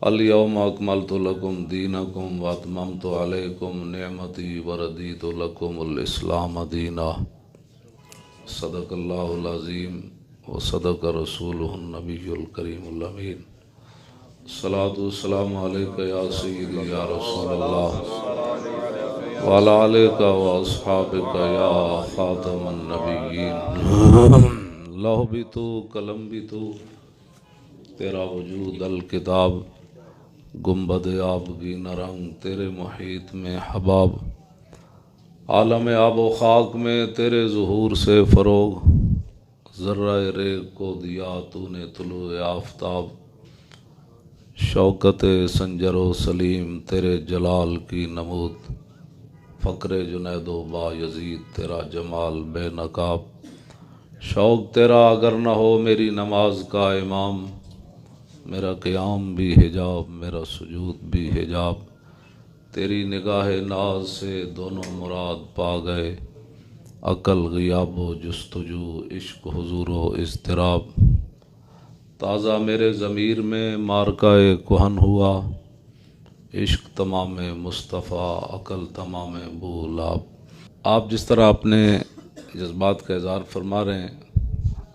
अल-यौमा अकमलतु लकुम दीनकुम व अतममतु अलैकुम निअमती व रदीतु लकुमुल इस्लाम दीना। सदक़ल्लाहुल अज़ीम व सदक़ रसूलुहुन नबियुल करीमुल अमीन। सलातु वस्सलामु अलैका या सय्यदी या रसूलल्लाह व अला आलिका व अस्हाबिका या खातमन नबिय्यीन। लौह भी तू कलम भी तू, तेरा वजूद अल किताब, गुंबद आब की नरंग तेरे मुहीत में हबाब। आलम आब व खाक में तेरे ज़ुहूर से फ़रोग, ज़र्रा रेग को दिया तूने तुलू आफ्ताब। शौकत संजरो सलीम तेरे जलाल की नमूद, फ़क्र जुनैदो बायज़ीद तेरा जमाल बेनकाब। शौक़ तेरा अगर न हो मेरी नमाज का इमाम, मेरा क़याम भी हिजाब मेरा सुजूद भी हिजाब। तेरी निगाह नाज से दोनों मुराद पा गए, अकल ग़ियाबो जुस्तजू इश्क हुज़ूरो इज़्तिराब। ताज़ा मेरे ज़मीर में मारकाए कुहन हुआ, इश्क तमाम मुस्तफ़ा अकल तमाम बूलाब। आप जिस तरह अपने जज्बात का इज़हार फरमा रहे हैं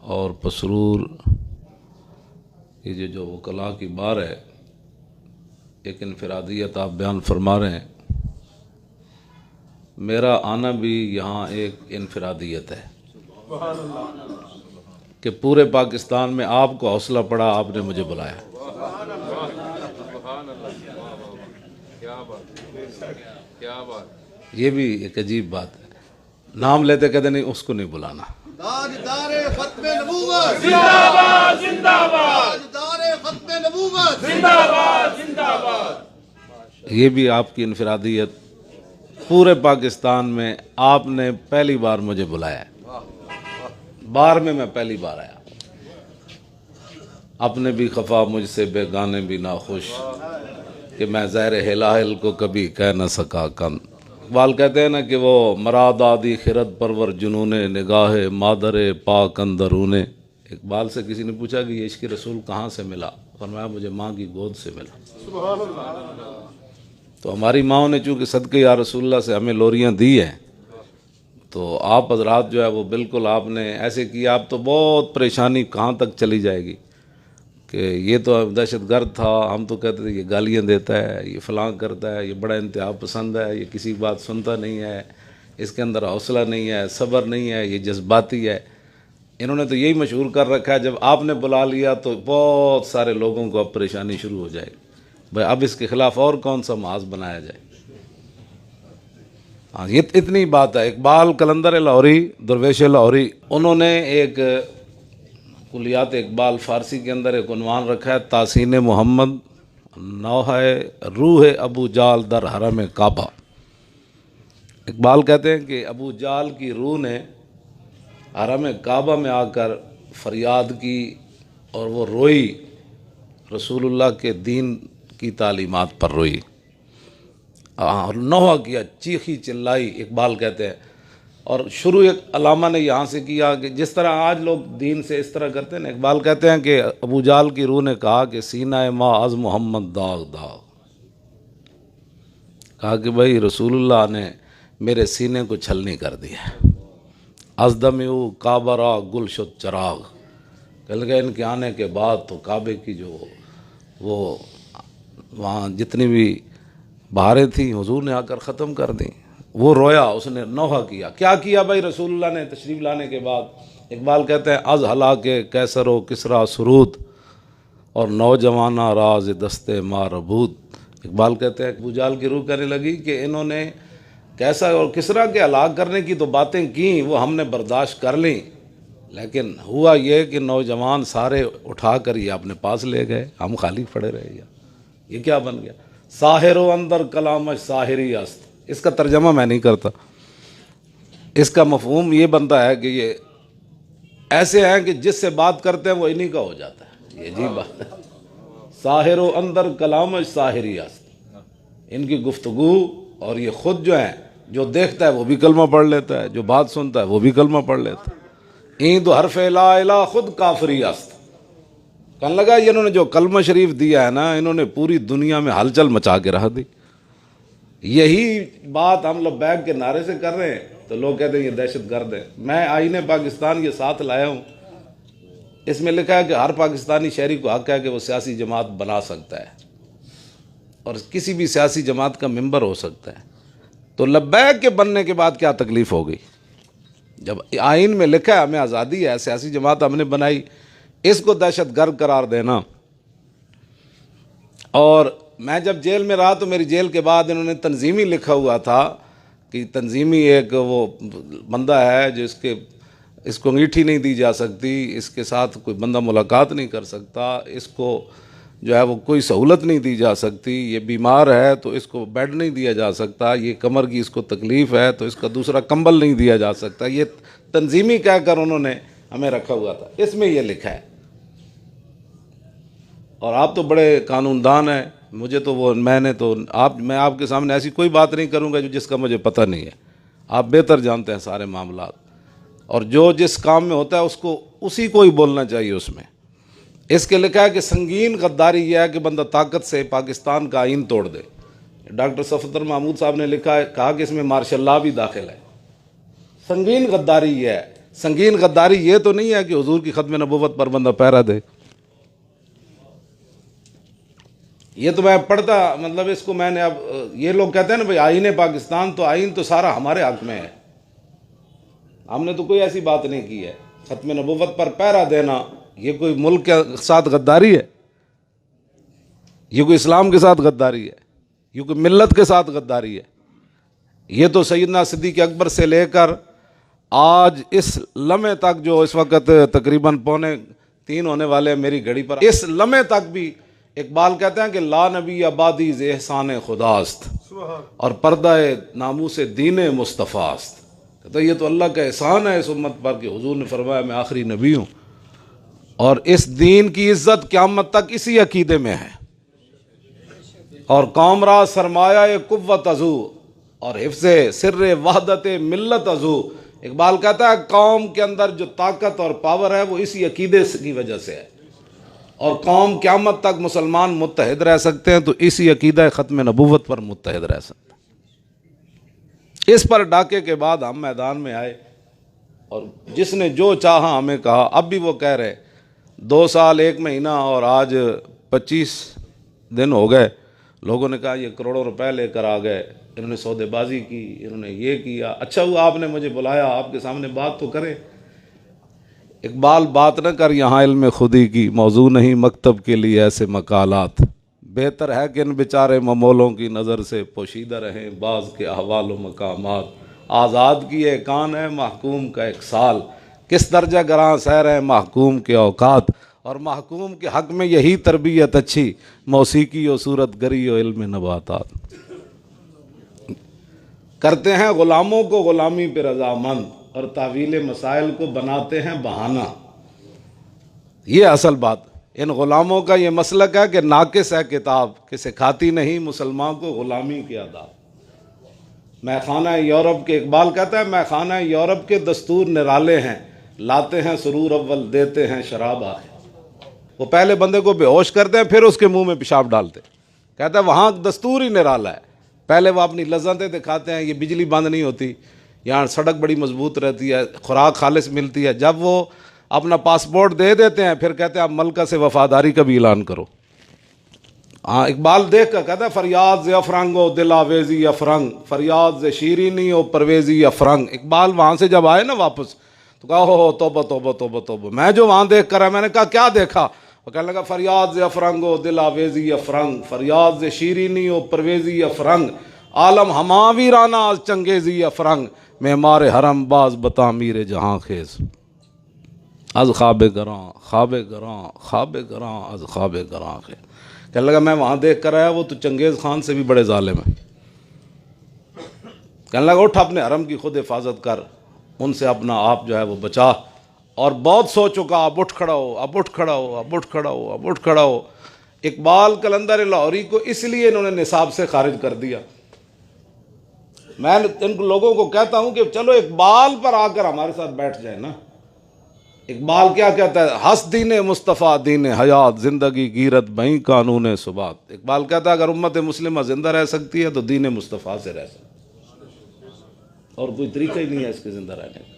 और पसरूर ये जो वकला की बार है, एक इनफरादियत आप बयान फरमा रहे हैं, मेरा आना भी यहाँ एक इनफरादियत है कि पूरे पाकिस्तान में आपको हौसला पड़ा, आपने मुझे बुलाया। ये भी एक अजीब बात है। नाम लेते कहते नहीं उसको नहीं बुलाना। ये भी आपकी इनफरादियत। पूरे पाकिस्तान में आपने पहली बार मुझे बुलाया है, बार में मैं पहली बार आया। अपने भी खफा मुझसे बेगाने भी नाखुश, कि मैं ज़हर हिलाहिल को कभी कह न सका कन। इकबाल कहते हैं ना कि वो मराद आदि खिरत परवर जुनूने निगाह मादर पाक अंदरूने। इकबाल से किसी ने पूछा कि ये इश्क़ रसूल कहाँ से मिला, फरमाया मुझे माँ की गोद से मिला। तो हमारी माँओं ने चूँकि सदक़े या रसूलुल्लाह से हमें लोरियाँ दी हैं, तो आप हज़रात जो है वो बिल्कुल आपने ऐसे किया। आप तो बहुत परेशानी कहाँ तक चली जाएगी कि ये तो दहशतगर्द था, हम तो कहते थे ये गालियाँ देता है, ये फ़लाँ करता है, ये बड़ा इंतहा पसंद है, ये किसी बात सुनता नहीं है, इसके अंदर हौसला नहीं है, सब्र नहीं है, ये जज्बाती है। इन्होंने तो यही मशहूर कर रखा है, जब आपने बुला लिया तो बहुत सारे लोगों को अब परेशानी शुरू हो जाएगी, भाई अब इसके ख़िलाफ़ और कौन सा महाज बनाया जाए। हाँ, ये इतनी बात है। इकबाल कलंदर लाहौरी, दरवेश लाहौरी, उन्होंने एक कुलियात इकबाल फ़ारसी के अंदर एक उन्वान रखा है, तासीन मोहम्मद नौहे रूह अबू जाल दर हरम काबा। इकबाल कहते हैं कि अबू जाल की रूह ने हरम काबा में आकर फरियाद की और वो रोई, रसूलुल्लाह के दीन की तालीमात पर रोई और नौहा किया, चीखी चिल्लाई। इकबाल कहते हैं, और शुरू एक अलामा ने यहाँ से किया कि जिस तरह आज लोग दीन से इस तरह करते हैं ना। इकबाल कहते हैं कि अबू जाल की रूह ने कहा कि सीना माँ अज़ मोहम्मद दाग दाग, कहा कि भाई रसूलुल्लाह ने मेरे सीने को छलनी कर दिया। अज़दम्यू काबरा गुलशुद चराग, कह लगा इनके आने के बाद तो काबे की जो वो वहाँ जितनी भी बहारें थी हुजूर ने आकर ख़त्म कर दी। वो रोया, उसने नौहा किया। क्या किया भाई रसूलुल्लाह ने तशरीफ़ लाने के बाद? इकबाल कहते हैं अज़ हला के कैसर व किसरा सुरूद और नौजवाना राज दस्ते मारबूद। इकबाल कहते हैं अबू जाल की रूह कहने लगी कि इन्होंने कैसर और किसरा के हलाक करने की तो बातें की, वो हमने बर्दाश्त कर ली, लेकिन हुआ ये कि नौजवान सारे उठा कर ये अपने पास ले गए, हम खाली पड़े रहे। ये क्या बन गया? साहिरो अंदर कलामश साहिरी अस्त। इसका तर्जमा मैं नहीं करता, इसका मफहूम ये बनता है कि ये ऐसे हैं कि जिससे बात करते हैं वो इन्हीं का हो जाता है। ये अजीब बात है। साहिरो अंदर कलामश साहिरी अस्त, इनकी गुफ्तगू और ये खुद जो है, जो देखता है वो भी कलमा पढ़ लेता है, जो बात सुनता है वो भी कलमा पढ़ लेता है। ईद हरफ ला इला खुद काफरी अस्त। कहने लगा ये इन्होंने जो कलमा शरीफ दिया है ना, इन्होंने पूरी दुनिया में हलचल मचा के रख दी। यही बात हम लब्बैक के नारे से कर रहे हैं तो लोग कहते हैं ये दहशत गर्द है। मैं आईने पाकिस्तान के साथ लाया हूँ, इसमें लिखा है कि हर पाकिस्तानी शहरी को हक है कि वो सियासी जमात बना सकता है और किसी भी सियासी जमात का मेंबर हो सकता है। तो लब्बैक के बनने के बाद क्या तकलीफ़ हो गई? जब आइन में लिखा है हमें आज़ादी है, सियासी जमात हमने बनाई, इसको दहशत गर्द करार देना। और मैं जब जेल में रहा तो मेरी जेल के बाद इन्होंने तंजीमी लिखा हुआ था कि तंजीमी एक वो बंदा है जिसके इसको अंगीठी नहीं दी जा सकती, इसके साथ कोई बंदा मुलाकात नहीं कर सकता, इसको जो है वो कोई सहूलत नहीं दी जा सकती, ये बीमार है तो इसको बेड नहीं दिया जा सकता, ये कमर की इसको तकलीफ़ है तो इसका दूसरा कंबल नहीं दिया जा सकता। ये तंजीमी कहकर उन्होंने हमें रखा हुआ था, इसमें ये लिखा है। और आप तो बड़े कानूनदान हैं, मुझे तो वो मैं आपके सामने ऐसी कोई बात नहीं करूँगा जो जिसका मुझे पता नहीं है। आप बेहतर जानते हैं सारे मामलात, और जो जिस काम में होता है उसको उसी को ही बोलना चाहिए उसमें। इसके लिखा है कि संगीन गद्दारी यह है कि बंदा ताकत से पाकिस्तान का आइन तोड़ दे। डॉक्टर सफदर महमूद साहब ने लिखा है, कहा कि इसमें मार्शल लॉ भी दाखिल है। संगीन गद्दारी यह है, संगीन गद्दारी ये तो नहीं है कि हुजूर की खत्म नबूवत पर बंदा पहरा दे। ये तो मैं पढ़ता, मतलब इसको मैंने, अब ये लोग कहते हैं ना भाई आईने पाकिस्तान, तो आइन तो सारा हमारे हक में है, हमने तो कोई ऐसी बात नहीं की है। खत्म नबूवत पर पहरा देना ये कोई मुल्क के साथ गद्दारी है? ये कोई इस्लाम के साथ गद्दारी है? ये कोई मिल्लत के साथ गद्दारी है? ये तो सैयदना सिद्दीक़ अकबर से लेकर आज इस लम्हे तक, जो इस वक्त तकरीबन 2:45 होने वाले हैं मेरी घड़ी पर, इस लम्हे तक भी इकबाल कहते हैं कि ला नबी आबादी एहसान खुदास्त और पर्दा नामूस दीन मुस्तफ़ास्त। तो ये तो अल्लाह का एहसान है इस उम्मत पर कि हुजूर ने फरमाया मैं आखिरी नबी हूँ, और इस दीन की इज्जत क़यामत तक इसी अकीदे में है। और कौमरा सरमाया कुव्वत अजू और हिफ्ज़े सिर्र वहदत मिल्लत अजू। इकबाल कहता है कौम के अंदर जो ताकत और पावर है वो इसी अकीदे की वजह से है, और कौम क़यामत तक मुसलमान मुत्तहिद रह सकते हैं तो इसी अकीदा ख़त्म नबूवत पर मुत्तहिद रह सकते हैं। इस पर डाके के बाद हम मैदान में आए और जिसने जो चाहा हमें कहा। अब भी वो कह रहे 2 साल 1 महीना और आज 25 दिन हो गए, लोगों ने कहा ये करोड़ों रुपए लेकर आ गए, इन्होंने सौदेबाजी की, इन्होंने ये किया। अच्छा हुआ आपने मुझे बुलाया, आपके सामने बात तो करें। इकबाल बात न कर यहाँ इल्म खुदी की, मौजू नहीं मकतब के लिए ऐसे मकालात। बेहतर है कि इन बेचारे ममोलों की नज़र से पोशीदा रहें बाज़ के अहवाल व मकामात। आज़ाद की एक कान है महकूम का एक साल, किस दर्जा गरां सैर है महकूम के औकात। और महकूम के हक़ में यही तरबियत अच्छी, मौसीकी और सूरत गरी और इल्म नबातात। करते हैं ग़ुलामों को ग़ुलामी पे रज़ामंद और तावील मसाइल को बनाते हैं बहाना। ये असल बात, इन ग़ुलामों का ये मसलक है कि नाकिस है किताब कि सिखाती नहीं मुसलमान को ग़ुलामी के आदाब। मैं खाना यूरोप के, इकबाल कहता है मैं खाना यूरोप के दस्तूर निराले हैं, लाते हैं सुरूर अव्वल देते हैं शराब आखिर। वो पहले बंदे को बेहोश करते हैं फिर उसके मुंह में पेशाब डालते। कहता है वहाँ दस्तूर ही निराला है, पहले वो अपनी लज़्ज़तें दिखाते हैं, ये बिजली बंद नहीं होती, यहाँ सड़क बड़ी मजबूत रहती है, खुराक खालिस मिलती है। जब वो अपना पासपोर्ट दे देते हैं फिर कहते हैं आप मलका से वफादारी का भी ऐलान करो। हाँ, इकबाल देख कर कहता है फरियाद से अफरंगो दिल आवेजी अफरंग, फरियाद से शीरीनी ओ परवेजी अफरंग। इकबाल वहाँ से जब आए ना वापस तो कहा हो तोबा तोबा तोबा तोबा, मैं जो वहाँ देख कर आया। मैंने कहा क्या देखा? वो कहने लगा फरियाद से अफरंगो दिल आवेजी अफरंग, फरियाद से शीरीनी ओ परवेजी अफरंग, आलम हमावीराना आज चंगेजी अफरंग, मेमार हरम बाज बतामीर जहाँ खेज, अज ख्वाब गरां ख्वाब गरां ख्वाब गरां अज ख्वाब गरां खे। कहने लगा मैं वहाँ देख कर आया, वो तो चंगेज़ खान से भी बड़े जालिम है। कहने लगा उठ अपने हरम की खुद हिफाजत कर, उनसे अपना आप जो है वो बचा, और बहुत सो चुका, अब उठ खड़ा हो, अब उठ खड़ा हो, अब उठ खड़ा हो, अब उठ खड़ा हो। इकबाल कलंदर लाहौरी को इसलिए इन्होंने निसाब से खारिज कर दिया। मैं इन लोगों को कहता हूँ कि चलो इकबाल पर आकर हमारे साथ बैठ जाए ना, इकबाल क्या कहता है, हंस दीन मुस्तफ़ा दीन हयात, जिंदगी गिरत बही कानून सुबात। इकबाल कहता है अगर उम्मत मुस्लिमा जिंदा रह सकती है तो दीन मुस्तफ़ा से रह सकती है, और कोई तरीका ही नहीं है इसके जिंदा रहने का।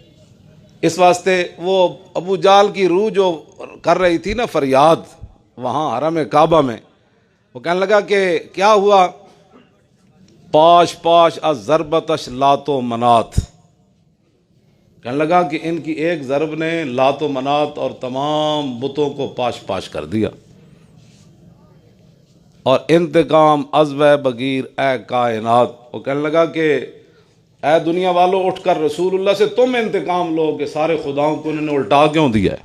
इस वास्ते वो अबू जाल की रूह जो कर रही थी ना फरियाद वहाँ हरम काबा में, वो कहने लगा कि क्या हुआ, पाश पाश अज़रबतश लातो मनात, कहने लगा कि इनकी एक ज़रब ने लातो मनात और तमाम बुतों को पाश पाश कर दिया। और इंतकाम अज़्व बगीर ए कायनात, वो कहने लगा कि ऐ दुनिया वालों उठकर रसूलुल्लाह से तुम इंतकाम लो कि सारे खुदाओं को उन्होंने उल्टा क्यों दिया है।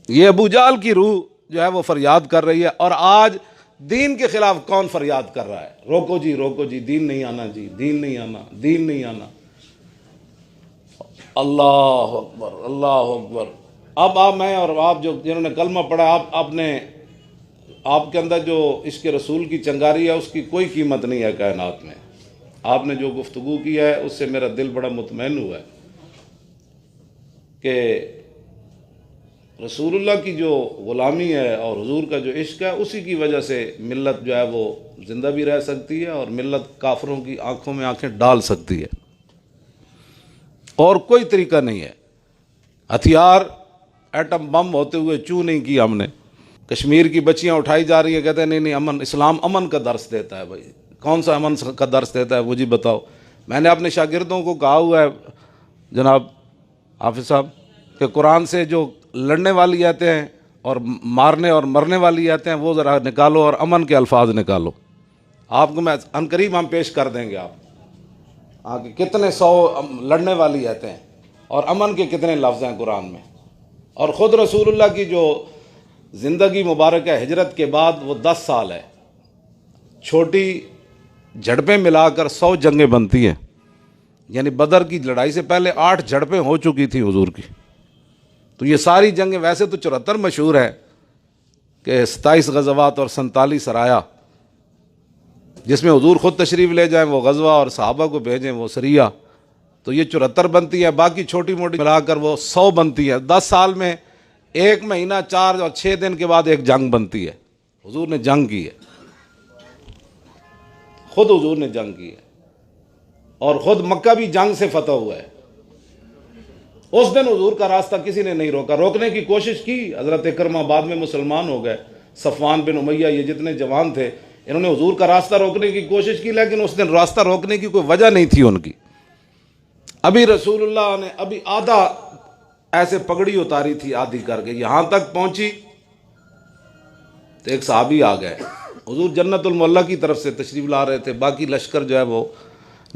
ये अबू जाल की रूह जो है वो फरियाद कर रही है। और आज दीन के खिलाफ कौन फरियाद कर रहा है, रोको जी दीन नहीं आना जी, दीन नहीं आना, दीन नहीं आना। अल्लाह अकबर, अल्लाह अकबर। अब आप, मैं और आप जो जिन्होंने कलमा पढ़ा, आपके अंदर जो इश्क रसूल की चंगारी है उसकी कोई कीमत नहीं है कायनात में। आपने जो गुफ्तगू की है उससे मेरा दिल बड़ा मुतमैन हुआ है कि रसूलुल्लाह की जो ग़ुलामी है और हुजूर का जो इश्क है उसी की वजह से मिल्लत जो है वो ज़िंदा भी रह सकती है और मिल्लत काफिरों की आंखों में आंखें डाल सकती है, और कोई तरीका नहीं है। हथियार एटम बम होते हुए चू नहीं किया हमने। कश्मीर की बच्चियां उठाई जा रही है, कहते हैं नहीं नहीं अमन, इस्लाम अमन का दर्स देता है। भाई कौन सा अमन का दर्स देता है मुझे बताओ। मैंने अपने शागिर्दों को कहा हुआ है जनाब हाफिज़ साहब कि कुरान से जो लड़ने वाली आते हैं और मारने और मरने वाली आते हैं वो ज़रा निकालो और अमन के अल्फाज निकालो। आपको मैं अनकरीब हम पेश कर देंगे। आप आगे कितने 100 लड़ने वाली आते हैं और अमन के कितने लफ्ज़ हैं कुरान में। और ख़ुद रसूलुल्लाह की जो ज़िंदगी मुबारक है हिजरत के बाद वो 10 साल है, छोटी झड़पें मिलाकर 100 जंगें बनती हैं। यानी बदर की लड़ाई से पहले 8 झड़पें हो चुकी थी हुजूर की। तो ये सारी जंगें, वैसे तो 74 मशहूर है कि 27 गज़वात और 47 सराया, जिसमें हुजूर ख़ुद तशरीफ़ ले जाएं वो गज़वा और सहाबा को भेजें वो सरिया, तो ये 74 बनती है। बाकी छोटी मोटी मिलाकर वो 100 बनती है। 10 साल में 1 महीना 4 और 6 दिन के बाद एक जंग बनती है। हुजूर ने जंग की है, खुद हुजूर ने जंग की है, और ख़ुद मक्का भी जंग से फतह हुआ है। उस दिन हुजूर का रास्ता किसी ने नहीं रोका, रोकने की कोशिश की। हज़रत इकरमा बाद में मुसलमान हो गए, सफ़वान बिन उमैया, ये जितने जवान थे इन्होंने हुजूर का रास्ता रोकने की कोशिश की, लेकिन उस दिन रास्ता रोकने की कोई वजह नहीं थी उनकी। अभी रसूलुल्लाह ने अभी आधा ऐसे पगड़ी उतारी थी, आधी करके यहाँ तक पहुँची तो एक सहाबी आ गए। हुजूर जन्नतुल मुअल्ला की तरफ से तशरीफ़ ला रहे थे, बाकी लश्कर जो है वो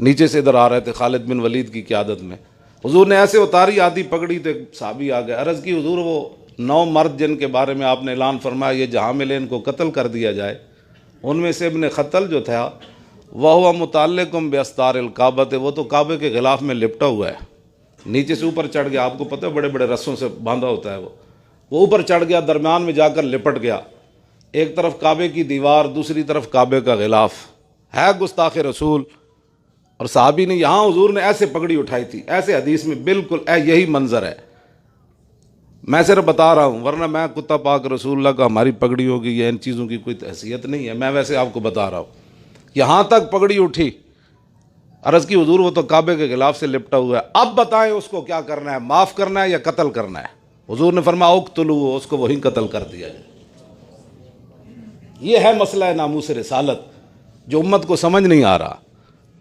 नीचे से इधर आ रहे थे खालिद बिन वलीद की क़यादत में। हुजूर ने ऐसे उतारी आधी पगड़ी तो एक सहाबी आ गए। अर्ज़ की हुजूर वो 9 मर्द जिनके बारे में आपने ऐलान फरमाया ये जहाँ मिले इनको कत्ल कर दिया जाए, उनमें से इब्न ख़तल जो था वह हुआ मुताल्लिकुम बिअस्तारिल काबत, वो तो काबे के ख़िलाफ़ में लिपटा हुआ है, नीचे से ऊपर चढ़ गया। आपको पता है बड़े बड़े रस्सों से बांधा होता है, वो ऊपर चढ़ गया, दरमियान में जाकर लिपट गया। एक तरफ काबे की दीवार, दूसरी तरफ काबे का गिलाफ है, गुस्ताखे रसूल। और साहबी ने यहाँ हुजूर ने ऐसे पगड़ी उठाई थी, ऐसे हदीस में बिल्कुल यही मंजर है। मैं सिर्फ बता रहा हूँ, वरना मैं कुत्ता पाक रसूलुल्लाह का हमारी पगड़ी होगी या इन चीज़ों की कोई हैसियत नहीं है। मैं वैसे आपको बता रहा हूँ, यहाँ तक पगड़ी उठी। अर्ज़ की हुजूर वो तो काबे के गिलाफ से लिपटा हुआ है, अब बताएं उसको क्या करना है, माफ़ करना है या कत्ल करना है। हुजूर ने फरमाया उक़्तुलू, उसको वहीं कत्ल कर दिया जाए। ये है मसला नामूस रिसालत जो उम्मत को समझ नहीं आ रहा।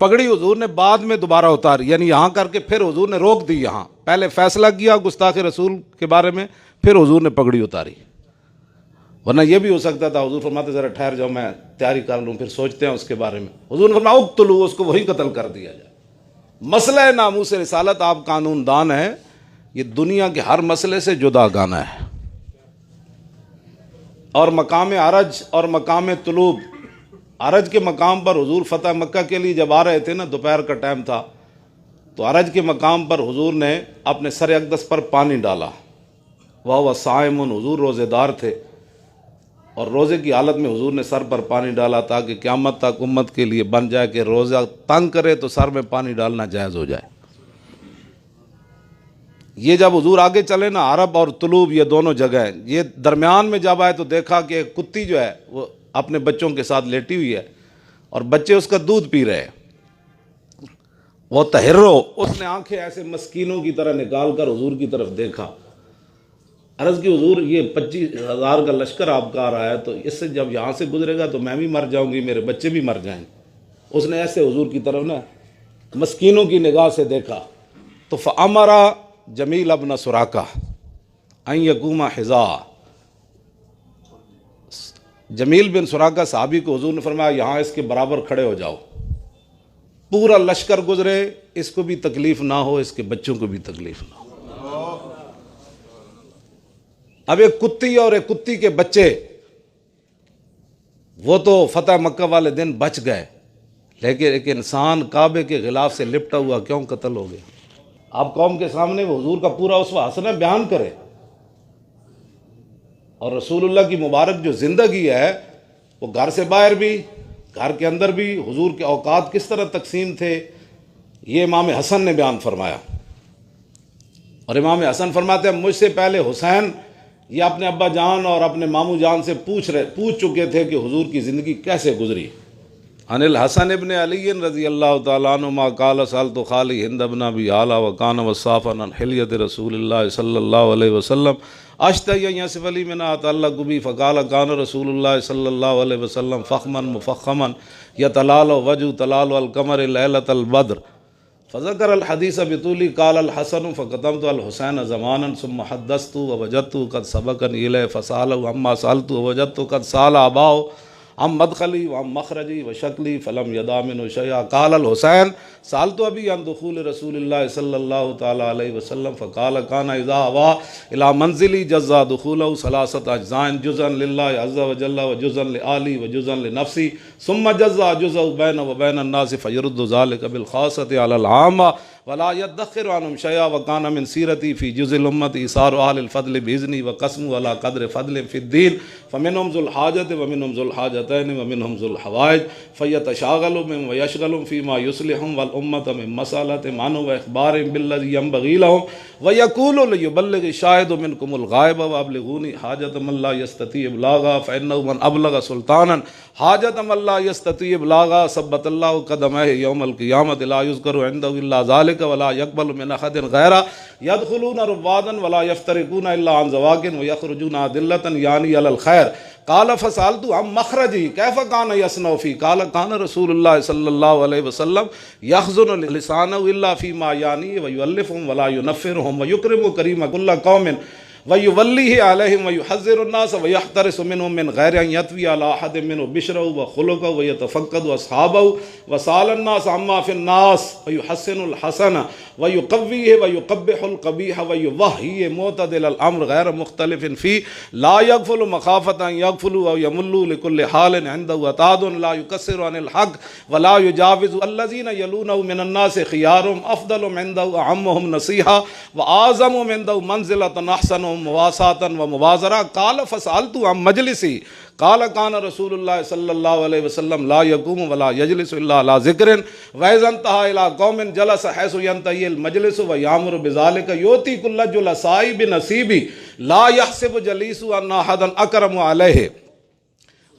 पगड़ी हुजूर ने बाद में दोबारा उतारी, यानी यहाँ करके फिर हुजूर ने रोक दी। यहाँ पहले फैसला किया गुस्ताखे रसूल के बारे में, फिर हुजूर ने पगड़ी उतारी। वरना यह भी हो सकता था हुजूर फरमाते ज़रा ठहर जाओ, मैं तैयारी कर लूँ, फिर सोचते हैं उसके बारे में। हुजूर ने फरमाया उक़्तुलू, उसको वहीं कत्ल कर दिया जाए। मसला नामूस रिसालत, आप कानूनदान है, ये दुनिया के हर मसले से जुदा गाना है। और मकाम अरज और मकाम तुलूब, अरज के मकाम पर हुजूर फ़तह मक्का के लिए जब आ रहे थे ना, दोपहर का टाइम था, तो अरज के मकाम पर हुजूर ने अपने सर अक़दस पर पानी डाला। वह साइमुन, हुजूर रोज़ेदार थे और रोज़े की हालत में हुजूर ने सर पर पानी डाला ताकि क़यामत तक उम्मत के लिए बन जाए कि रोज़ा तंग करे तो सर में पानी डालना जायज़ हो जाए। ये जब हुजूर आगे चले ना, अरब और तुलूब ये दोनों जगह हैं, ये दरमियान में जब आए तो देखा कि एक कुत्ती जो है वो अपने बच्चों के साथ लेटी हुई है और बच्चे उसका दूध पी रहे हैं। वो तहर्रो, उसने आंखें ऐसे मस्कीनों की तरह निकाल कर हुजूर की तरफ देखा। अर्ज़ की हुजूर ये 25,000 का लश्कर आपका आ रहा है, तो इससे जब यहाँ से गुजरेगा तो मैं भी मर जाऊंगी, मेरे बच्चे भी मर जाएंगे। उसने ऐसे हुजूर की तरफ ना मस्कीनों की निगाह से देखा तो फ़अमरा जमील अब्न सुराका अन यकूमा हिज़ा, जमील बिन सुराका साहबी को हुजूर ने फरमाया यहाँ इसके बराबर खड़े हो जाओ। पूरा लश्कर गुजरे, इसको भी तकलीफ ना हो, इसके बच्चों को भी तकलीफ ना हो। अब एक कुत्ती और एक कुत्ती के बच्चे, वो तो फतेह मक्का वाले दिन बच गए, लेकिन एक इंसान काबे के खिलाफ से लिपटा हुआ क्यों कत्ल हो गया? आप कौम के सामने वो हुजूर का पूरा उसवा हसना बयान करें। और रसूलुल्लाह की मुबारक जो ज़िंदगी है वो घर से बाहर भी, घर के अंदर भी हुजूर के औकात किस तरह तकसीम थे, ये इमाम हसन ने बयान फरमाया। और इमाम हसन फरमाते हैं मुझसे पहले हुसैन ये अपने अब्बा जान और अपने मामू जान से पूछ चुके थे कि हुजूर की ज़िंदगी कैसे गुजरी। अनिल हसन इब्न अली रज़ी अल्लाह तआला अन्हुमा क़ाल सअलतु खाली हिंद इब्न अबी आला व कान वसाफ़न अन हिल्यत रसूलिल्लाह सल्लल्लाहु अलैहि वसल्लम अश्तय यसिफ़ अली मिन अतअल्लक़ बी फ़क़ाल कान रसूलुल्लाह सल्लल्लाहु अलैहि वसल्लम फ़ख़मन मुफ़ख़मन यतलालु वजहु तलालु अल क़मर लैलतल बद्र फ़ज़कर अल हदीस बितूली क़ाल अल हसन फ़क़दमतु अल हुसैन ज़मानन सुम्मा हद्दस्तु व वजदतु क़द सबक़नी इलैहि फ़सअलहु अम्मा सअलतु व वजदतु क़द सअल अबाहु अम मदखली व मखरजी व शक्ली फ़लम यदा मिन्हु शैअ क़ाल अल हुसैन सअलतु अबी अन दुख़ूल रसूलिल्लाह सल्लल्लाहु तआला अलैहि वसल्लम फ़क़ाल कान इज़ा अवा इला मंज़िली जज़्ज़ा दुख़ूलहु सलासत अज्ज़ाइन जुज़अन लिल्लाहि अज़्ज़ा व जल्ला व जुज़अन लिआली व जुज़अन लिनफ़्सी सुम्मा जज़्ज़ा जुज़अहु बैनहु व बैन अन्नास फ़यरुद्दु ज़ालिका बिलख़ासति अलल आम्मा वला यद्दख़िरु अन्हुम शैअ व कान मिन सीरती फ़ी जुज़्इल उम्मति इसारु अहलिल फ़द्ल बिइज़्नी व क़स्मु अला क़द्रि फ़द्लिहिम फ़िद्दीन फ़मिनहुम ज़ुल हाजति व मिनहुम ज़ुल हाजतैन व मिनहुम ज़ुल हवाइज फ़यतशाग़लु बिहिम व यशग़लुहुम फ़ीमा युस्लिहुहुम वल उम्मत मिन मसअलतिहिम अन्हु व इख़बारिहिम बिल्लज़ी यंबग़ी लहुम व यक़ूलु लियुबल्लिग़ शाहिदु मिनकुमुल ग़ाइब व अब्लिग़ूनी हाजत मन ला यस्तती इब्लाग़ा फ़इन्नहु मन अबलग़ सुल्तानन हाजत मन ला यस्तती इब्लाग़ा सब्बतल्लाहु क़दमैहि यौमल क़ियामत ला युज़करु इंदहु इल्ला ज़ालिका वला यक़बलु मिन अहदिन ग़ैरा यदख़ुलूना रुवादन वला यफ़्तरिकूना इल्ला अन ज़वाकिन व यख़रुजूना अदिल्लतन यानी अलल खैर क़ाल फ़सअलतु अम मख़रजी कैफ़ कान यसनउ फ़ी क़ाल कान रसूलुल्लाह सल्लल्लाहु अलैहि वसल्लम यख़्ज़ुनु लिसानहु इल्ला फ़ीमा यानी व युअल्लिफ़ुहुम वला युनफ़्फ़िरुहुम व युक्रिमु करीम कुल्ल क़ौमिन व युवल्लिहि अलैहिम व युहज़्ज़िरु अन्नास व यहतरिसु मिनहुम मिन ग़ैरि अन यत्वी अला अहदिन मिनहुम बिशरहु व ख़ुलुक़हु व यतफ़क़्क़दु अस्हाबहु व साल अन्नास अम्मा फ़िन्नास व युहस्सिनुल हसन व युक़व्वीहि व युक़ब्बिहुल क़बीह व युवह्ही मुअतदिलल अम्र ग़ैर मुख़्तलिफ़िन फ़ी ला यग़फ़लु मख़ाफ़ता अन यग़फ़लु व यमुल्लु लिकुल्लि हालिन इंदहु अतादुन ला युक़स्सिरु अनिल हक़ व ला युजाविज़ु अल्लज़ीना यलूनहु मिनन नासि ख़ियारुहुम अफ़दलुहुम इंदहु अअम्मुहुम नसीहा व आज़मुहुम इंदहु मंज़िलतन अहसनुहुम मुवासातन व मुवाज़रा क़ाल फ़सअलतु अम मजलिसी क़ाल कान रसूलुल्लाह सल्लल्लाहु अलैहि वसल्लम ला यक़ूमु व ला यजलिसु इल्ला अला ज़िक्रिन व इज़ा इंतहा इला क़ौमिन जलस हैसु यंतहिल मजलिसु व यामुरु बिज़ालिका युती कुल्ल जुलसाई बिनसीबी ला यहसिबु जलीसु अन्ना अहदन अकरमु अलैहि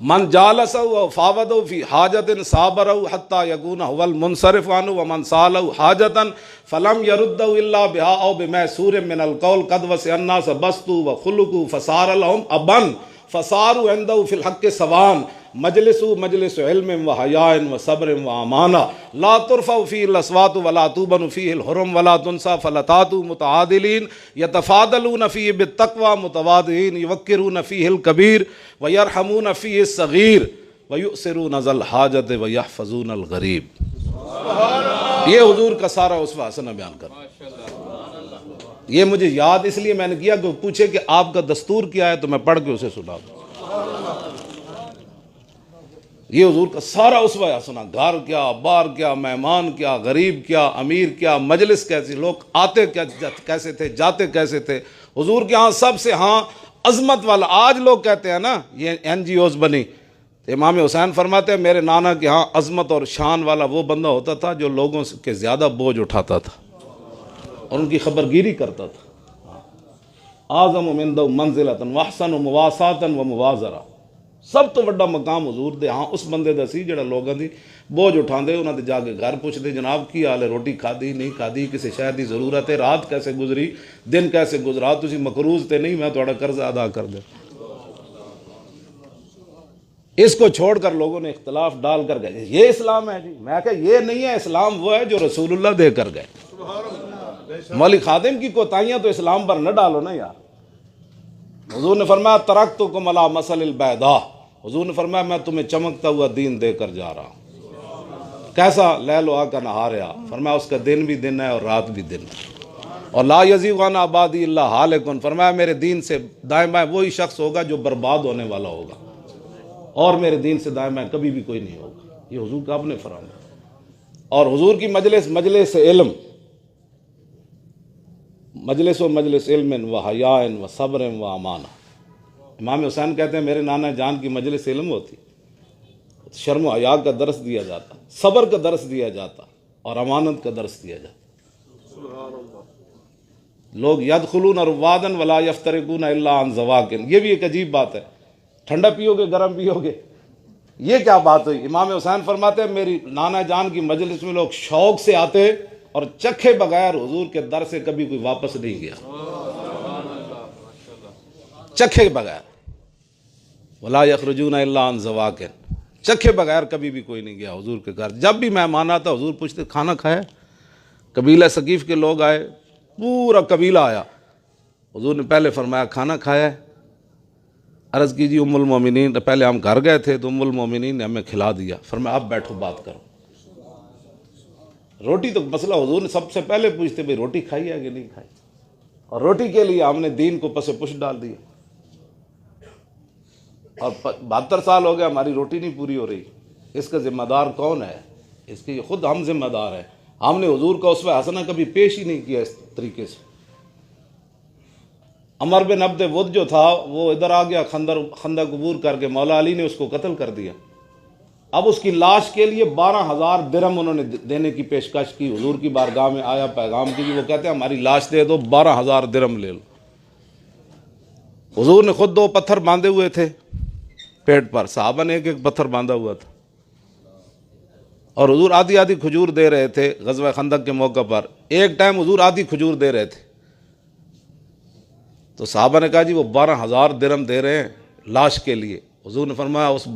मन जालसहु व फ़ावदहु फ़ी हाजतिन साबरहु हत्ता यकूना हुवल मुनसरिफ़ु अन्हु व मन सालहु हाजतन फ़लम यरुद्दहु इल्ला बिहा औ बिमैसूरिन मिनल क़ौल क़द वसिअ अन्नास बस्तु व ख़ुलुक़ु फ़सार लहुम अबन फ़सारु इंदहु फ़िल हक़्क़ि सवान मजलिसु मजलिसु इल्मिन व हयाइन व सब्रिन व अमाना ला तुरफ़उ फ़ीहिल अस्वातु व ला तुबनु फ़ीहिल हुरुम व ला तुनसा फ़लतातु मुतआदिलीन यतफ़ादलून फ़ीहि बित्तक़वा मुतवादिईन युवक्किरून फ़ीहिल कबीर व यरहमून फ़ीहिस सग़ीर व युसिरून ज़ल हाजत व यहफ़ज़ूनल गरीब। ये हुजूर का सारा उसवा हसन बयान कर। ये मुझे याद इसलिए मैंने किया कि पूछे कि आपका दस्तूर क्या है, तो मैं पढ़ के उसे सुना दूँ। ये हुजूर का सारा उसवा हसना, घर क्या, बार क्या, मेहमान क्या, गरीब क्या, अमीर क्या, मजलिस कैसी, लोग आते क्या कैसे थे, जाते कैसे थे हुजूर के यहाँ सबसे। हाँ अजमत वाला, आज लोग कहते हैं ना ये NGOs बनी, इमाम हुसैन फरमाते हैं मेरे नाना के यहाँ अजमत और शान वाला वो बंदा होता था जो लोगों के ज़्यादा बोझ उठाता था। और उनकी खबरगिरी करता था। आज़म मिन दो मंजिलतन व अहसन व मुवासातन व मुवाज़रा, सब तो वड्डा मकाम हजूर दे। हाँ उस बंदे दा सी जेड़ा लोगों की बोझ उठाते, उन्होंने जाके घर पुछते जनाब की हाल है, रोटी खाधी नहीं खाधी, किसी शय की जरूरत है, रात कैसे गुजरी, दिन कैसे गुजरा, तुसी मकरूज ते नहीं, मैं थोड़ा कर्जा अदा कर दे। इसको छोड़कर लोगों ने इख्तलाफ डाल कर गए ये इस्लाम है जी। मैं कहा ये नहीं है इस्लाम, वो है जो रसूलुल्लाह दे कर गए। मौली खादिम की कोताहियां तो इस्लाम पर न डालो ना यार। हुजूर ने फरमाया तरक्तुकुम अला मसलिल बैदा, हुजूर ने फरमाया मैं तुम्हें चमकता हुआ दीन देकर जा रहा हूँ। कैसा? लैलो आका नहारिया, फरमाया उसका दिन भी दिन है और रात भी दिन है। और ला यज़ीग़ान आबादी इल्ला हालिकुन, फरमाया मेरे दीन से दाएं बाएं वही शख्स होगा जो बर्बाद होने वाला होगा, और मेरे दीन से दाएं बाएं कभी भी कोई नहीं होगा। ये हुजूर का आपने फरमाया। और हुजूर की मजलिस इल्म, मजलिस इल्म व हयान व सब्र व अमाना। इमाम हुसैन कहते हैं मेरे नाना जान की मजलिस इल्म होती, शर्म हया का दर्स दिया जाता, सब्र का दर्स दिया जाता और अमानत का दर्स दिया जाता। लोग यदखुलून रुवादन वला यफ्तरिकून इल्ला अन ज़वाकिन, ये भी एक अजीब बात है। ठंडा पियोगे गर्म पियोगे, ये क्या बात हुई? इमाम हुसैन फरमाते हैं मेरी नाना जान की मजलिस में लोग शौक से आते और चखे बगैर हुजूर के दर से कभी कोई वापस नहीं गया, चखे बगैर। वला यखरुजून इल्ला अन ज़वाकिन, चखे बगैर कभी भी कोई नहीं गया हुजूर के घर। जब भी मेहमान आता हुजूर पूछते खाना खाया? कबीला सकीफ के लोग आए, पूरा कबीला आया, हुजूर ने पहले फरमाया खाना खाया है? अर्ज़ कीजिए उम्मुल मोमिनीन, पहले हम घर गए थे तो उम्मुल मोमिनीन ने हमें खिला दिया। फरमाया अब बैठो बात करो। रोटी तो मसला हुजूर ने सबसे पहले पूछते भाई रोटी खाई है कि नहीं खाई, और रोटी के लिए हमने दीन को पसे पुश डाल दिया। और 72 साल हो गए हमारी रोटी नहीं पूरी हो रही। इसका जिम्मेदार कौन है? इसके खुद हम जिम्मेदार हैं। हमने हुजूर का उसवा हसना कभी पेश ही नहीं किया इस तरीके से। अमर बिन अब्द वुद जो था वो इधर आ गया, खंदक अबूर करके मौला अली ने उसको कत्ल कर दिया। अब उसकी लाश के लिए 12,000 दिरहम उन्होंने देने की पेशकश की। हुजूर की बारगाह में आया पैगाम की, वो कहते हैं हमारी लाश दे दो, 12,000 दिरहम ले लो। हुजूर ने खुद 2 पत्थर बांधे हुए थे पेट पर, सहाबा ने एक पत्थर बांधा हुआ था, और हुजूर आधी आधी खजूर दे रहे थे। गज़वा खंदक के मौका पर एक टाइम हुजूर आधी खजूर दे रहे थे, तो सहाबा ने कहा जी वो 12,000 दिरहम दे रहे हैं लाश के लिए। हुजूर ने फरमाया उस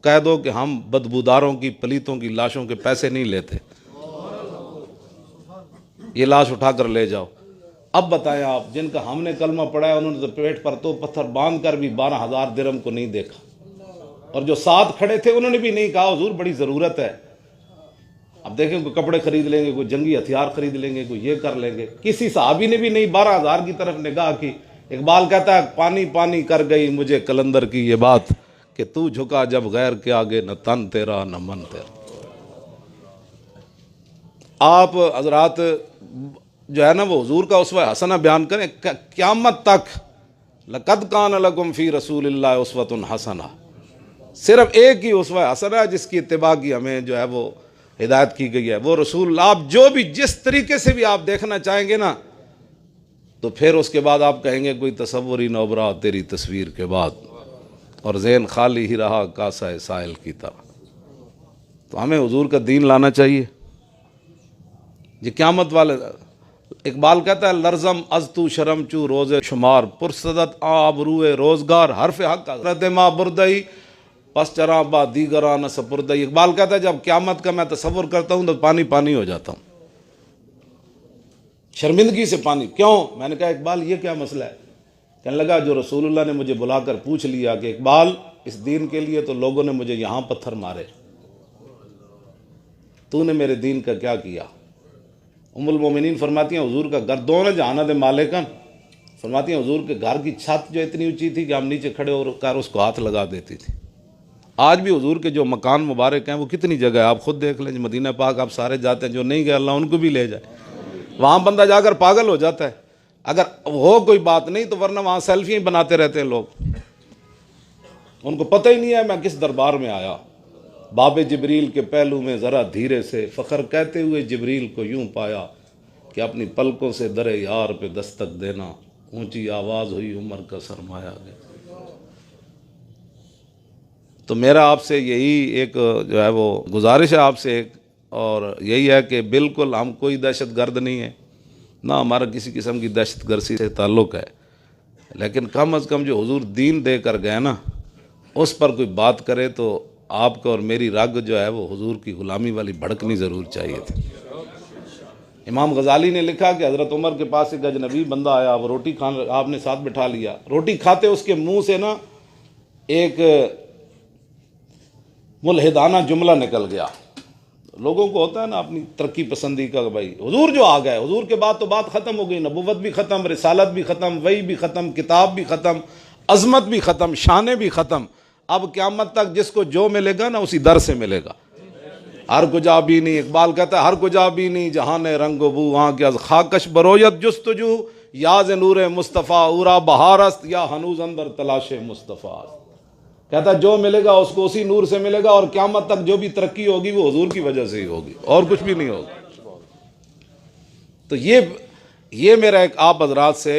कह दो कि हम बदबूदारों की पलीतों की लाशों के पैसे नहीं लेते, ये लाश उठाकर ले जाओ। अब बताएं आप, जिनका हमने कलमा पढ़ा है उन्होंने तो पेट पर तो पत्थर बांध कर भी 12,000 दिरहम को नहीं देखा, और जो साथ खड़े थे उन्होंने भी नहीं कहा हुजूर बड़ी ज़रूरत है। अब देखें कोई कपड़े खरीद लेंगे, कोई जंगी हथियार खरीद लेंगे, कोई ये कर लेंगे। किसी सहाबी ने भी नहीं 12,000 की तरफ निगाह की। इकबाल कहता है पानी पानी कर गई मुझे कलंदर की ये बात, कि तू झुका जब गैर के आगे, न तन तेरा न मन तेरा। आप हजरात जो है ना वो हुजूर का उसवा हसना बयान करें क़यामत तक। लक़द कान लकुम फ़ी रसूलिल्लाहि उस्वतुन हसना, सिर्फ एक ही उसवा हसना है जिसकी इत्तिबा की हमें जो है वो हिदायत की गई है। वो रसूल आप जो भी जिस तरीके से भी आप देखना चाहेंगे ना, तो फिर उसके बाद आप कहेंगे कोई तसव्वुर ही न उभरा तेरी तस्वीर के बाद, और ज़हन खाली ही रहा कासा साहिल की तरह। तो हमें हुजूर का दीन लाना चाहिए। ये क़यामत वाले, इकबाल कहता है लर्जम अज़तु शरम चू रोज़े शुमार, पुरसदत आबरूए रोज़गार, हर्फ हक हज़रत मा बुरदई पस चरा बा दीगरा न सपुरदई। इकबाल कहता है जब क़यामत का मैं तसव्वुर करता हूँ तो पानी पानी हो जाता हूँ, शर्मिंदगी से पानी। क्यों? मैंने कहा इकबाल ये क्या मसला है? कहने लगा जो रसूलुल्लाह ने मुझे बुलाकर पूछ लिया कि इकबाल इस दीन के लिए तो लोगों ने मुझे यहाँ पत्थर मारे, तूने मेरे दीन का क्या किया? उम्मुल मोमिनीन फरमाती हैं हुजूर का घर दोनों जहाना दे मालिकन, फरमाती हैं हुजूर के घर की छत जो इतनी ऊंची थी कि हम नीचे खड़े होकर उसको हाथ लगा देती थी। आज भी हुजूर के जो मकान मुबारक हैं वो कितनी जगह है, आप खुद देख लें। मदीना पाक आप सारे जाते हैं, जो नहीं गए अल्लाह उनको भी ले जाए। वहाँ बंदा जाकर पागल हो जाता है अगर हो कोई बात नहीं तो, वरना वहाँ सेल्फी बनाते रहते हैं लोग, उनको पता ही नहीं है मैं किस दरबार में आया। बाबे जिब्रील के पहलू में ज़रा धीरे से फ़ख्र कहते हुए जिब्रील को यूं पाया, कि अपनी पलकों से दरे यार पे दस्तक देना, ऊंची आवाज़ हुई उम्र का सरमाया गया। तो मेरा आपसे यही एक जो है वो गुजारिश है आपसे एक, और यही है कि बिल्कुल हम कोई दहशत गर्द नहीं है, ना हमारा किसी किस्म की दहशत गर्दी से ताल्लुक़ है, लेकिन कम अज़ कम जो हुजूर दीन दे कर गए ना, उस पर कोई बात करे तो आपको और मेरी रग जो है वो हुजूर की ग़ुलामी वाली भड़कनी ज़रूर चाहिए थी। इमाम गज़ाली ने लिखा कि हज़रत उमर के पास एक अजनबी बंदा आया, वो रोटी खाने आपने साथ बिठा लिया, रोटी खाते उसके मुंह से ना एक मुल्हिदाना जुमला निकल गया। लोगों को होता है ना अपनी तरक्की पसंदी का, भाई हुजूर जो आ गए, हुजूर के बाद तो बात ख़त्म हो गई, नबुव्वत भी ख़त्म, रिसालत भी ख़त्म, वही भी ख़त्म, किताब भी ख़त्म, अज़मत भी ख़त्म, शाने भी ख़त्म। अब क़यामत तक जिसको जो मिलेगा ना उसी दर से मिलेगा। हर कुजा भी नहीं, इकबाल कहता है हर कुजा भी नहीं जहान रंग बू वहाँ के खाकश बरोयत जुस्तजू याज नूर मुस्तफ़ा उरा बहारस्त या हनूज अंदर तलाश मुस्तफ़ा। कहता जो मिलेगा उसको उसी नूर से मिलेगा, और क़यामत तक जो भी तरक्की होगी वो हुजूर की वजह से ही होगी, और कुछ भी नहीं होगा। तो ये मेरा एक आप हज़रात से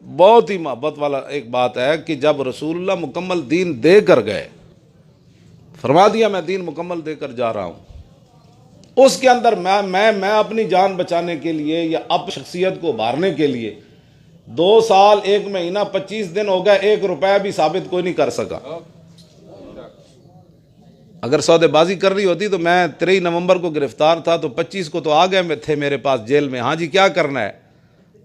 बहुत ही मोहब्बत वाला एक बात है कि जब रसूलुल्लाह मुकम्मल दीन दे कर गए, फरमा दिया मैं दीन मुकम्मल देकर जा रहा हूँ, उसके अंदर मैं अपनी जान बचाने के लिए या अब शख्सियत को उभारने के लिए 2 साल 1 महीना 25 दिन हो गए, 1 रुपया भी साबित कोई नहीं कर सका। अगर सौदेबाजी कर रही होती तो मैं 23 नवंबर को गिरफ्तार था, तो 25 को तो आ गए थे मेरे पास जेल में। हाँ जी क्या करना है?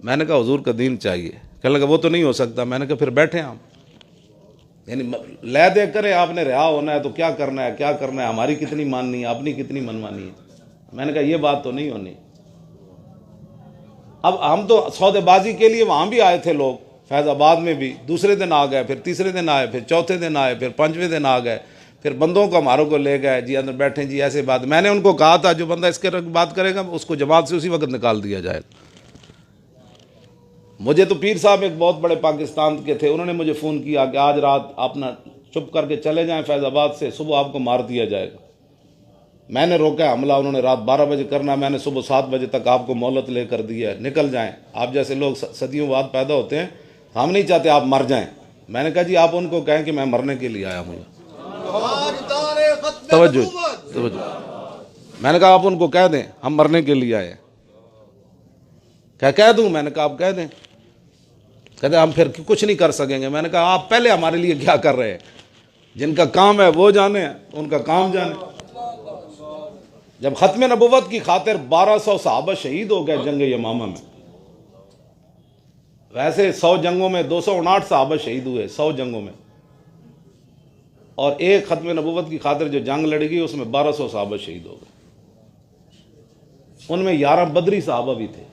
मैंने कहा हुजूर का दीन चाहिए। कहने लगा वो तो नहीं हो सकता। मैंने कहा फिर बैठे हम, यानी ले दे करें, आपने रिहा होना है तो क्या करना है, क्या करना है, हमारी कितनी माननी है, अपनी कितनी मनमानी है। मैंने कहा ये बात तो नहीं होनी। अब हम तो सौदेबाजी के लिए वहाँ भी आए थे लोग, फैज़ाबाद में भी, दूसरे दिन आ गए, फिर तीसरे दिन आए, फिर चौथे दिन आए, फिर 5वें दिन आ गए, फिर बंदों को हमारों को ले गए जी अंदर बैठे जी ऐसे बात। मैंने उनको कहा था जो बंदा इसके बात करेगा उसको जमात से उसी वक्त निकाल दिया जाए। मुझे तो पीर साहब एक बहुत बड़े पाकिस्तान के थे, उन्होंने मुझे फ़ोन किया कि आज रात अपना चुप करके चले जाएं फैज़ाबाद से, सुबह आपको मार दिया जाएगा। मैंने रोका हमला, उन्होंने रात 12 बजे करना, मैंने सुबह 7 बजे तक आपको मोहलत लेकर दी है, निकल जाएं। आप जैसे लोग सदियों बाद पैदा होते हैं, हम नहीं चाहते आप मर जाएं। मैंने कहा जी आप उनको कहें कि मैं मरने के लिए आया हूँ। तवज्जो। मैंने कहा आप उनको कह दें हम मरने के लिए आए। क्या कह दूं? मैंने कहा आप कह दें। कहते हम फिर कुछ नहीं कर सकेंगे। मैंने कहा आप पहले हमारे लिए क्या कर रहे हैं? जिनका काम है वो जाने, उनका काम जाने। जब खत्म नबुव्वत की खातिर 1200 सहाबा शहीद हो गए जंग यमामा में, वैसे 100 जंगों में 259 सहाबा शहीद हुए, 100 जंगों में, और एक खत्म नबुव्वत की खातिर जो जंग लड़ी गई उसमें 1200 सहाबा शहीद हो गए। उनमें 11 बदरी सहाबा भी थे।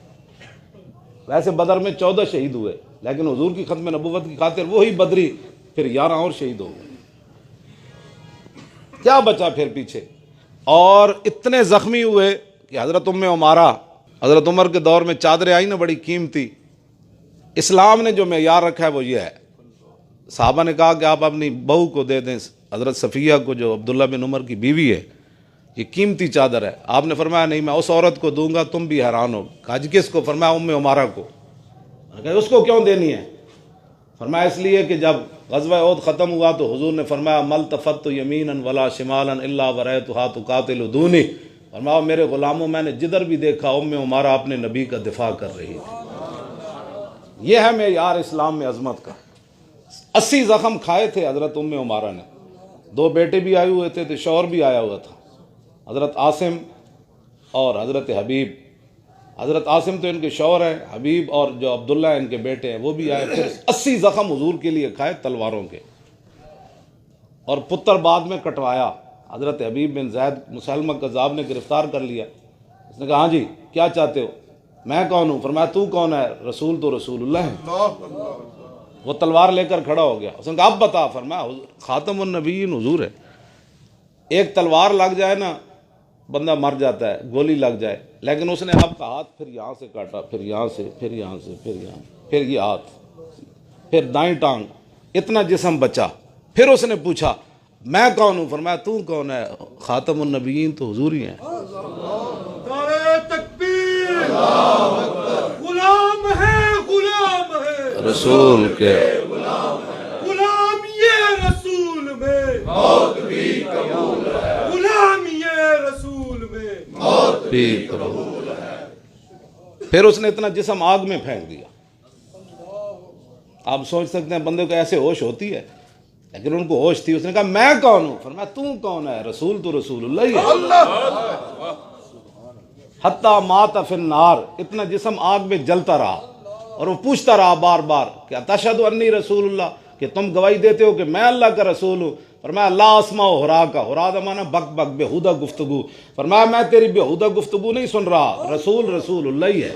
वैसे बदर में 14 शहीद हुए, लेकिन हुजूर की खत्म नबुव्वत की खातिर वही बदरी फिर 11 और शहीद हो गए। क्या बचा फिर पीछे? और इतने ज़ख्मी हुए कि हज़रत उम्मे उमारा, हज़रत उमर के दौर में चादरें आई ना बड़ी कीमती। इस्लाम ने जो मेयार रखा है वो ये है। साहबा ने कहा कि आप अपनी बहू को दे दें, हज़रत सफ़िया को जो अब्दुल्ला बिन उमर की बीवी है, ये कीमती चादर है। आपने फरमाया नहीं मैं उस औरत को दूंगा। तुम भी हैरान हो। कहा जी किसको? फरमाया उम्मे उमारा को। कहा उसको क्यों देनी है? फरमाया इसलिए कि जब ग़ज़वा उहद ख़त्म हुआ तो हुजूर ने फरमाया मल तफ़त्तु यमीनन वला शिमालन इल्ला वरअयतुहा तुक़ातिलु दूनी। फरमाया मेरे ग़ुलामों मैंने जिधर भी देखा उम्मे उमारा अपने नबी का दिफा कर रही थी। यह है मेयार इस्लाम में अज़मत का। 80 ज़ख्म खाए थे हज़रत उम्मे उमारा ने। 2 बेटे भी आए हुए थे, तो शौहर भी आया हुआ था, हज़रत आसिम और हज़रत हबीब। हज़रत आसिम तो इनके शौहर हैं, हबीब और जो अब्दुल्ला है इनके बेटे हैं, वो भी आए। फिर 80 ज़ख्म हुजूर के लिए खाए तलवारों के, और पुत्र बाद में कटवाया। हज़रत हबीब बिन ज़ैद मुसलमा कज़्ज़ाब ने गिरफ़्तार कर लिया। उसने कहा हाँ जी क्या चाहते हो? मैं कौन हूँ? फरमाया तू कौन है? रसूल तो रसूलुल्लाह है। वो तलवार लेकर खड़ा हो गया। उसने कहा अब बता। फरमाया ख़ातमुन नबीय्यीन हुजूर है। एक तलवार लग जाए ना बंदा मर जाता है, गोली लग जाए, लेकिन उसने आपका हाथ फिर यहाँ से काटा, फिर यहाँ से, फिर यहाँ से, फिर यहाँ, फिर ये हाथ, फिर दाईं टांग, इतना जिस्म बचा। फिर उसने पूछा मैं कौन हूँ? फरमाया तू कौन है? ख़ातमुन नबीय्यीन तो हुजूर ही हैं। गुलाम है रसूल के, गुलाम ये रसूल में मौत भी कबूल है, गुलाम ये रसूल में मौत भी कबूल है। फिर उसने इतना जिस्म आग में फेंक दिया। आप सोच सकते हैं बंदे को ऐसे होश होती है, लेकिन उनको होश थी। उसने कहा मैं कौन हूं? फरमाया तू कौन है? रसूल तो रसूलुल्लाह ही है। हत्ता माता फिन नार, इतना जिस्म आग में जलता रहा और वो पूछता रहा बार बार क्या तशहदु अन्नी रसूलुल्लाह, कि तुम गवाही देते हो कि मैं अल्लाह का रसूल हूँ। फरमाया अल्लाह अस्मा हुरा का, हुरा दा माना बक बक बेहुदा गुफ्तगू। फरमाया मैं तेरी बेहुदा गुफ्तगू नहीं सुन रहा, रसूल रसूलुल्लाह ही है।